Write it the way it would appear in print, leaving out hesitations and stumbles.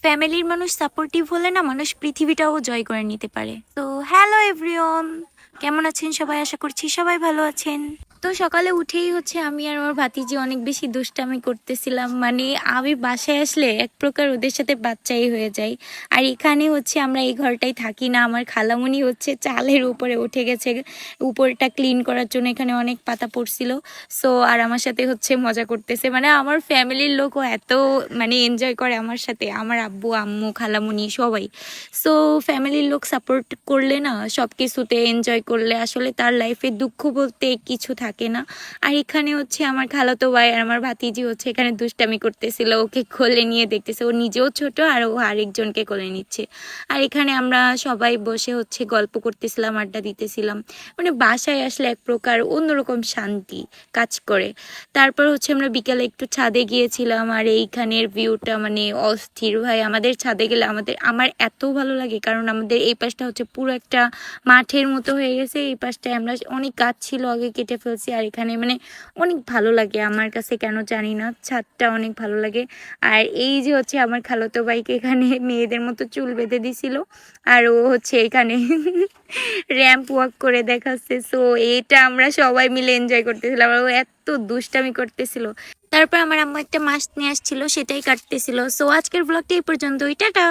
ফ্যামিলির মানুষ সাপোর্টিভ হলে না মানুষ পৃথিবীটাও জয় করে নিতে পারে। তো হ্যালো এভরিওয়ান, কেমন আছেন সবাই? আশা করছি সবাই ভালো আছেন। তো সকালে উঠেই আমি আর আমার ভাতিজি অনেক বেশি দুষ্টামি করতেছিলাম। মানে আমি বাসায় আসলে এক প্রকার ওদের সাথে বাচ্চাই হয়ে যাই। আর এখানে আমরা এই ঘরটাই থাকি না। আমার খালামণি চালের উপরে উঠে গেছে উপরটা ক্লিন করার জন্য, এখানে অনেক পাতা পড়ছিল। সো আর আমার সাথে মজা করতেছে। মানে আমার ফ্যামিলির লোকও এত এনজয় করে আমার সাথে, আমার আব্বু আম্মু খালামণি সবাই। সো ফ্যামিলির লোক সাপোর্ট করলে না সব কিছুতে এনজয় করলে আসলে তার লাইফে দুঃখ বলতে কিছু থাকে না। আর এখানে আমার খালাতো ভাই আর আমার ভাতিজি এখানে দুষ্টামি করতেছিল, ওকে কোলে নিয়ে দেখতেছে। ও নিজেও ছোট আর ও আরেকজনকে কোলে নিচ্ছে। আর এখানে আমরা সবাই বসে গল্প করতেছিলাম, আড্ডা দিতেছিলাম। মানে বাসায় আসলে এক প্রকার অন্যরকম শান্তি কাজ করে। তারপর আমরা বিকালে একটু ছাদে গিয়েছিলাম। আর এইখানের ভিউটা অস্থির ভাই। আমাদের ছাদে গেলে আমার এত ভালো লাগে, কারণ আমাদের এই পাশটা পুরো একটা মাঠের মতো হয়ে গেছে। এই পাশটায় আমরা অনেক গাছ ছিল আগে কেটে ফেলছি। আর এখানে অনেক ভালো লাগে আমার কাছে, কেন জানি না, ছাদটা অনেক ভালো লাগে। আর এই যে আমার খালাতো ভাইকে এখানে মেয়েদের মতো চুল বেঁধে দিছিল, আর ও এখানে র্যাম্প ওয়াক করে দেখাচ্ছে। সো এটা আমরা সবাই মিলে এনজয় করতেছিলাম। আর ও এত দুষ্টামি করতেছিল। তারপর আমার আম্মু একটা মাছ নিয়ে আসছিল, সেটাই কাটতেছিল। সো আজকের ব্লগটা এই পর্যন্তই, টাটা।